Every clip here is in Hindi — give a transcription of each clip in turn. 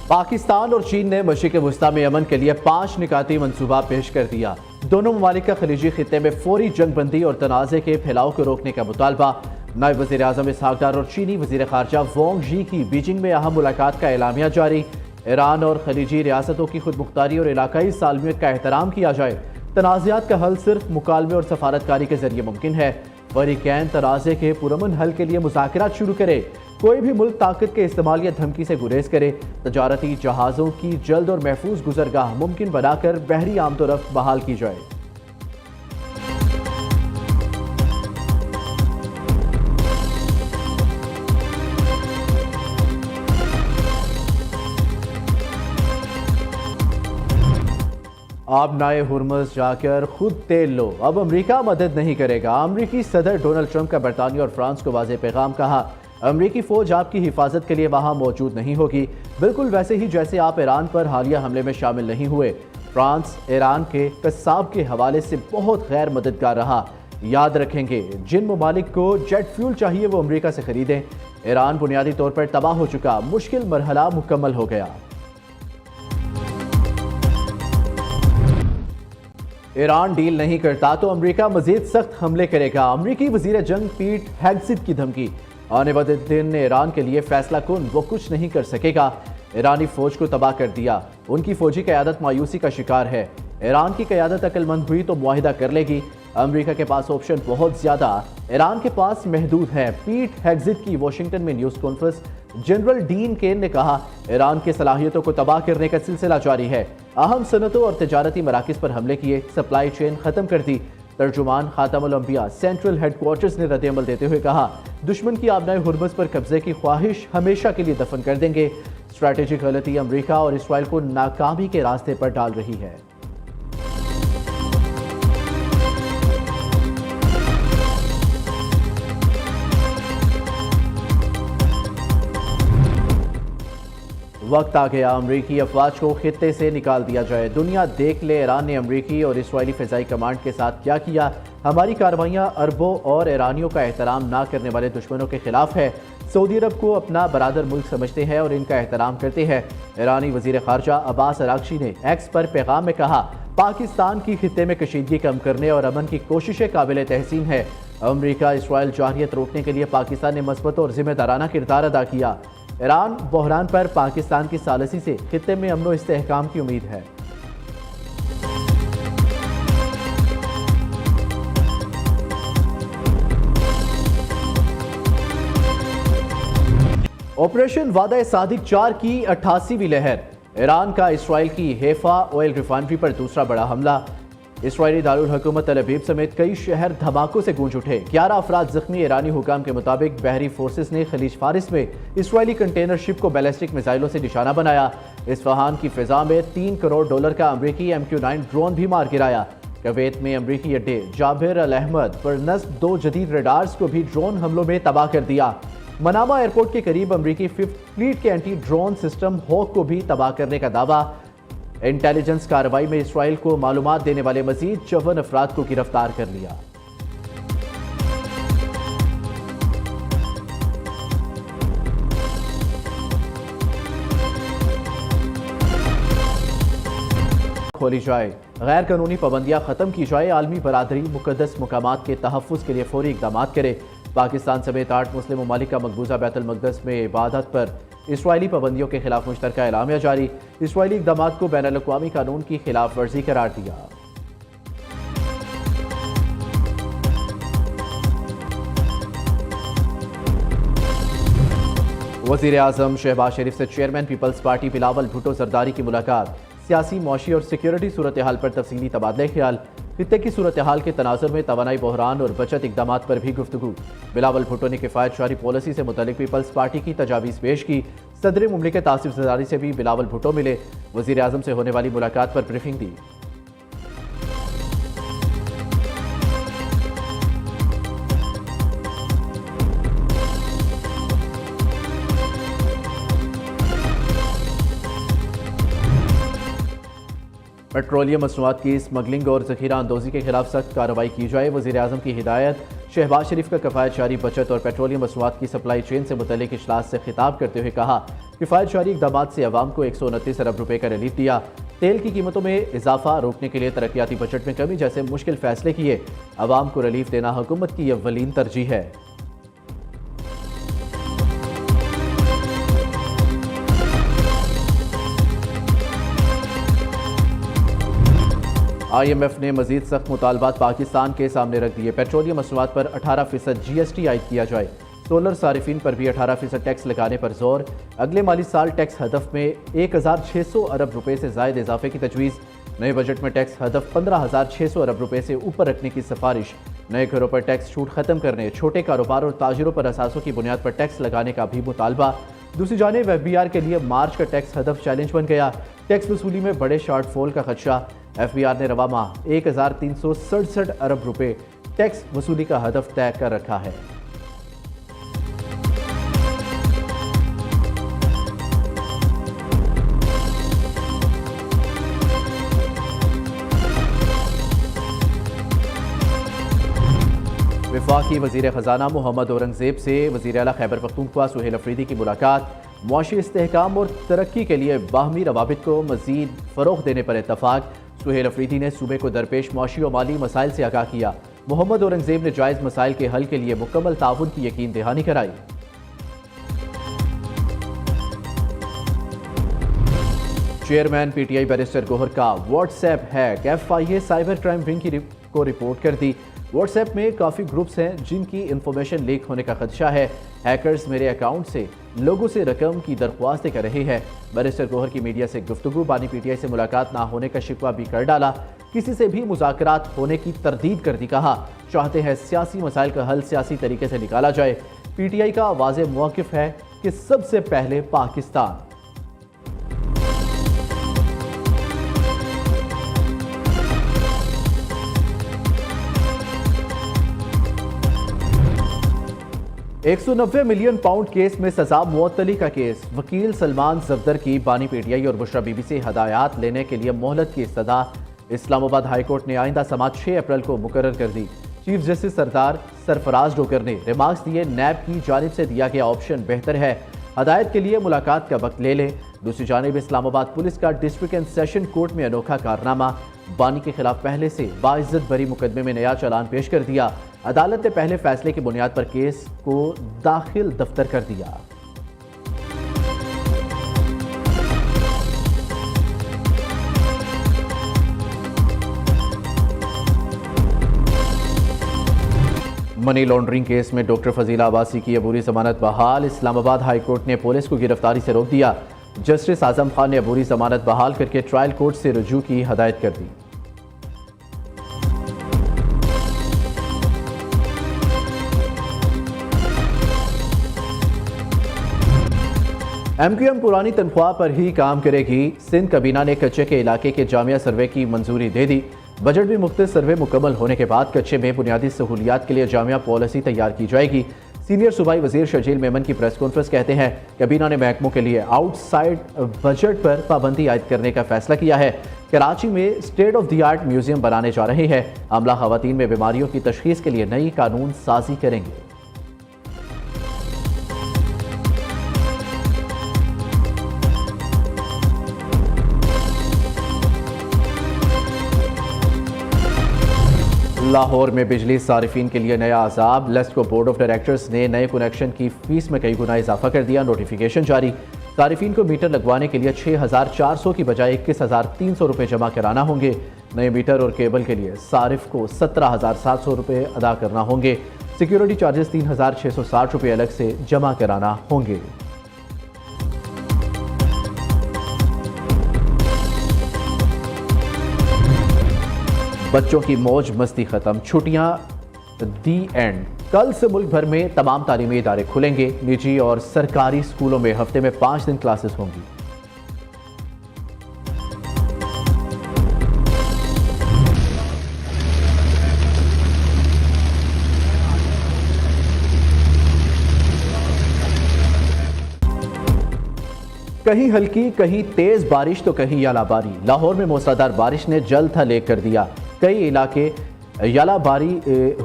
पाकिस्तान और चीन ने मशरिक़ वस्ता में अमन के लिए 5 निकाती मंसूबा पेश कर दिया। दोनों ममालिक का खलीजी खित्ते में फौरी जंग बंदी और तनाज़े के फैलाव को रोकने का मुतालबा। नायब वज़ीर आज़म इसहाक डार और चीनी वज़ीर ख़ारजा वांग यी की बीजिंग में अहम मुलाकात का एलामिया जारी। ईरान और खलीजी रियासतों की खुद मुख्तारी और इलाकाई सालमियत का एहतराम किया जाए। तनाज़ात का हल सिर्फ मुकालमे और सफारतकारी के जरिए मुमकिन है। फरीकैन तनाज़े के पुरअमन हल के लिए मुज़ाकरात शुरू करे। कोई भी मुल्क ताकत के इस्तेमाल या धमकी से गुरेज करे। तजारती जहाज़ों की जल्द और महफूज गुजरगाह मुमकिन बनाकर बहरी आमदोरफ्त बहाल की जाए। आप नाए हुरमस जाकर खुद तेल लो, अब अमेरिका मदद नहीं करेगा। अमेरिकी सदर डोनाल्ड ट्रंप का बरतानिया और फ्रांस को वाज़ेह पैगाम। कहा, अमेरिकी फौज आपकी हिफाजत के लिए वहां मौजूद नहीं होगी, बिल्कुल वैसे ही जैसे आप ईरान पर हालिया हमले में शामिल नहीं हुए। फ्रांस ईरान के कस्साब के हवाले से बहुत गैर मददगार रहा। याद रखेंगे, जिन ममालिक को जेट फ्यूल चाहिए वो अमेरिका से खरीदें। ईरान बुनियादी तौर पर तबाह हो चुका, मुश्किल मरहला मुकम्मल हो गया। ईरान डील नहीं करता तो अमेरिका मजीद सख्त हमले करेगा। अमेरिकी वजीर जंग पीट हेग्सेट की धमकी। आने वाले दिन ईरान के लिए फैसला कुन, वो कुछ नहीं कर सकेगा। ईरानी फौज को तबाह कर दिया। उनकी फौजी क़यादत मायूसी का शिकार है। ईरान की क़यादत अक्लमंद हुई तो मुआहिदा कर लेगी। अमेरिका के पास ऑप्शन बहुत ज्यादा, ईरान के पास महदूद है। पीट हेग्सेट की वाशिंगटन में न्यूज़ कॉन्फ्रेंस। जनरल डीन केन ने कहा, ईरान की सलाहियतों को तबाह करने का सिलसिला जारी है। अहम सनतों और तजारती मराकिज़ पर हमले किए, सप्लाई चेन खत्म कर दी। तर्जुमान खातमुल अंबिया सेंट्रल हेडक्वार्टर्स ने रद्द-ए-अमल देते हुए कहा, दुश्मन की आबनाए हुर्मस पर कब्जे की ख्वाहिश हमेशा के लिए दफन कर देंगे। स्ट्रैटेजिक गलती अमेरिका और इसराइल को नाकामी के रास्ते पर डाल रही है। वक्त आ गया, अमरीकी अफवाज को खित्ते से निकाल दिया जाए। दुनिया देख ले ईरान ने अमरीकी और इसराइली फ़िज़ाई कमांड के साथ क्या किया। हमारी कार्रवाइयाँ अरबों और ईरानियों का एहतराम ना करने वाले दुश्मनों के खिलाफ है। सऊदी अरब को अपना बरादर मुल्क समझते हैं और इनका एहतराम करते हैं। ईरानी वज़ीर ख़ारजा अब्बास अराग़ची ने एक्स पर पैगाम में कहा, पाकिस्तान की खित्ते में कशीदगी कम करने और अमन की कोशिशें काबिल तहसीन है। अमरीका इसराइल जारहियत रोकने के लिए पाकिस्तान ने मस्बत और जिम्मेदाराना किरदार अदा किया। ईरान बहरान पर पाकिस्तान की सालसी से खित्ते में अमन व इस्तेहकाम की उम्मीद है। ऑपरेशन वादा सादिक 4 की 88वीं लहर। ईरान का इसराइल की हेफा ऑयल रिफाइनरी पर दूसरा बड़ा हमला। इसराइली दारुल हुकूमत तल अवीव समेत कई शहर धमाकों से गूंज उठे। 11 अफराद जख्मी। ईरानी हुकाम के मुताबिक बहरी फोर्सेस ने खलीज फारिस में इसराइली कंटेनर शिप को बैलिस्टिक मिसाइलों से निशाना बनाया। इस्फहान की फिजा में $3 करोड़ का अमरीकी MQ-9 ड्रोन भी मार गिराया। कुवैत में अमरीकी अड्डे जाबिर अल अहमद पर नस्ब 2 जदीद रडार्स को भी ड्रोन हमलों में तबाह कर दिया। मनामा एयरपोर्ट के करीब अमरीकी 5th फ्लीट के एंटी ड्रोन सिस्टम हॉक को भी तबाह करने का दावा। इंटेलिजेंस कार्रवाई में इसराइल को मालूमात देने वाले मजीद 54 अफराद को गिरफ्तार कर लिया। खोली जाए, गैर कानूनी पाबंदियां खत्म की जाए। आलमी बरादरी मुकद्दस मुकामात के तहफ़्फ़ुज़ के लिए फौरी इक़दामात करे। पाकिस्तान समेत 8 मुस्लिम ममालिक का मकबूजा बैतुल मक़दस में इबादत पर इसराइली पाबंदियों के खिलाफ मुश्तरका एलामिया जारी। इसराइली इक़दामात को बैनुल अक़वामी कानून की खिलाफ वर्जी करार दिया। वज़ीर आज़म शहबाज शरीफ से chairman Peoples Party Bilawal Bhutto Zardari की मुलाकात। सियासी, मौशी और सिक्योरिटी सूरत हाल पर तफसीली तबादले ख्याल। खित्ते की सूरत हाल के तनाज़ुर में तवानाई बहरान और बचत इक़दामात पर भी गुफ्तगू। बिलावल भुट्टो ने किफ़ायत शारी पॉलिसी से मुतालिक पीपल्स पार्टी की तजावीज़ पेश की। सदर मुमलिकत आसिफ ज़रदारी से भी बिलावल भुट्टो मिले। वज़ीर आज़म से होने वाली मुलाकात पर ब्रीफिंग दी। पेट्रोलियम मसनूआत की स्मगलिंग और जखीरा अंदोजी के खिलाफ सख्त कार्रवाई की जाए। वज़ीर आज़म की हिदायत। शहबाज शरीफ का किफ़ायत जारी बचत और पेट्रोलियम मसनूआत की सप्लाई चेन से मुतल्लिक इजलास से खिताब करते हुए कहा, किफ़ायत जारी इक़दाम से अवाम को 129 अरब रुपये का रिलीफ दिया। तेल की कीमतों में इजाफा रोकने के लिए तरक्याती बजट में कमी जैसे मुश्किल फैसले किए। अवाम को रिलीफ देना हुकूमत की अव्वलीन तरजीह है। IMF ने मजीद सख्त मुतालबात पाकिस्तान के सामने रख दिए। पेट्रोलियम मसनूआत पर 18% GST आयद किया जाए। सोलर सारिफिन पर भी 18% टैक्स लगाने पर जोर। अगले माली साल टैक्स हदफ में 1600 अरब रुपए से जायद इजाफे की तजवीज़। नए बजट में टैक्स हदफ 15,600 अरब रुपए से ऊपर रखने की सिफारिश। नए घरों पर टैक्स छूट खत्म करने, छोटे कारोबार और ताजिरों पर असासों की बुनियाद पर टैक्स लगाने का भी मुतालबा। दूसरी जानिब FBR के लिए मार्च का टैक्स हदफ चैलेंज बन गया। टैक्स वसूली में बड़े शॉर्टफॉल का खदशा। FBR ने रवा माह 1367 अरब रुपए टैक्स वसूली का हदफ तय कर रखा है। वफाकी वज़ीर ख़जाना मोहम्मद औरंगज़ेब से वज़ीर आला खैबर पख्तूनख्वा सुहेल अफरीदी की मुलाकात। मुआशी इस्तेहकाम और तरक्की के लिए बाहमी रवाबित को मज़ीद फ़रोग़ देने पर इत्तफ़ाक़। सुहेल अफरीदी ने सूबे को दरपेश मुआशी और माली मसाइल से आगाह किया। मोहम्मद औरंगज़ेब ने जायज़ मसाइल के हल के लिए मुकम्मल ताउन की यकीन दहानी कराई। चेयरमैन PTI बैरिस्टर गोहर का WhatsApp hack. FIA cyber crime wing को रिपोर्ट कर दी। व्हाट्सएप में काफ़ी ग्रुप्स हैं जिनकी इंफॉर्मेशन लीक होने का खदशा है। हैकर्स मेरे अकाउंट से लोगों से रकम की दरख्वास्तें कर रहे हैं। बैरिस्टर गोहर की मीडिया से गुफ्तगू। बानी PTI से मुलाकात ना होने का शिकवा भी कर डाला। किसी से भी मुज़ाकरात होने की तरदीद कर दी। कहा, चाहते हैं सियासी मसाइल का हल सियासी तरीके से निकाला जाए। PTI का वाज़ेह मौक़िफ़ है कि सबसे पहले पाकिस्तान। £190 मिलियन केस में सजा मुअत्तली का केस। वकील सलमान जफदर की बानी PTI और बुशरा बीबी से हदायत लेने के लिए मोहलत की इस्तदा। इस्लामाबाद हाई कोर्ट ने आइंदा समात 6 अप्रैल को मुकर्रर कर दी। चीफ जस्टिस सरदार सरफराज डोकर ने रिमार्क्स दिए, नैब की जानिब से दिया गया ऑप्शन बेहतर है, हदायत के लिए मुलाकात का वक्त ले लें। दूसरी जानिब इस्लामाबाद पुलिस का डिस्ट्रिक्ट एंड सेशन कोर्ट में अनोखा कारनामा। बानी के खिलाफ पहले से बाइज्जत बरी मुकदमे में नया चालान पेश कर दिया। अदालत ने पहले फैसले की बुनियाद पर केस को दाखिल दफ्तर कर दिया। मनी लॉन्ड्रिंग केस में डॉक्टर फजीला अब्बासी की अबूरी जमानत बहाल। इस्लामाबाद हाई कोर्ट ने पुलिस को गिरफ्तारी से रोक दिया। जस्टिस आजम खान ने अबूरी जमानत बहाल करके ट्रायल कोर्ट से रुजू की हदायत कर दी। MQM पुरानी तनख्वाह पर ही काम करेगी। सिंध कबीना ने कच्चे के इलाके के जामिया सर्वे की मंजूरी दे दी। बजट में मुख्तलिफ सर्वे मुकम्मल होने के बाद कच्चे में बुनियादी सहूलियात के लिए जामिया पॉलिसी तैयार की जाएगी। सीनियर सूबाई वजीर शर्जील मेमन की प्रेस कॉन्फ्रेंस कहते हैं, कबीना ने महकमों के लिए आउटसाइड बजट पर पाबंदी आयद करने का फैसला किया है। कराची में state of the art museum बनाने जा रहे हैं। अमला खवातीन में बीमारियों की तशखीस के लिए नई कानून साजी करेंगे। लाहौर में बिजली सारिफिन के लिए नया अजाब। लेस्को बोर्ड ऑफ डायरेक्टर्स ने नए कनेक्शन की फीस में कई गुना इजाफा कर दिया। नोटिफिकेशन जारी। सारिफिन को मीटर लगवाने के लिए 6,400 की बजाय 21,300 रुपये जमा कराना होंगे। नए मीटर और केबल के लिए सारिफ को 17,700 रुपये अदा करना होंगे। सिक्योरिटी चार्जेस 3,660 रुपये अलग से जमा कराना होंगे। बच्चों की मौज मस्ती खत्म, छुट्टियां दी एंड। कल से मुल्क भर में तमाम तालीमी इदारे खुलेंगे। निजी और सरकारी स्कूलों में हफ्ते में 5 दिन क्लासेस होंगी। कहीं हल्की कहीं तेज बारिश तो कहीं यालाबारी। लाहौर में मूसलाधार बारिश ने जल थल कर दिया। कई इलाके यालाबारी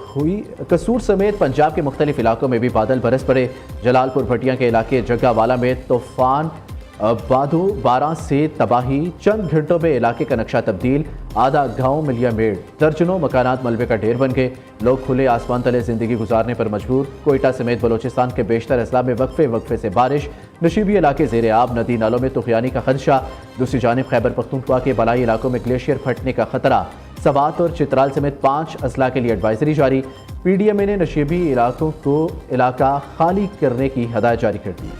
हुई। कसूर समेत पंजाब के मुख्तलिफ इलाकों में भी बादल बरस पड़े। जलालपुर भटिया के इलाके जग्गावाला में तूफान बादू 12 से तबाही। चंद घंटों में इलाके का नक्शा तब्दील। आधा गांव मिलिया मेड़। दर्जनों मकानात मलबे का ढेर बन गए। लोग खुले आसमान तले जिंदगी गुजारने पर मजबूर। कोयटा समेत बलोचिस्तान के बेशतर अजला में वक्फे से बारिश। नशीबी इलाके जेर आब। नदी नालों में तुफियानी का खदशा। दूसरी जानिब खैबर पख्तूनख्वा के बलाई इलाकों में ग्लेशियर फटने का खतरा। सवात और चित्राल समेत 5 अजला के लिए एडवाइजरी जारी। PDMA ने नशीबी इलाकों को इलाका खाली करने की हदायत जारी कर दी।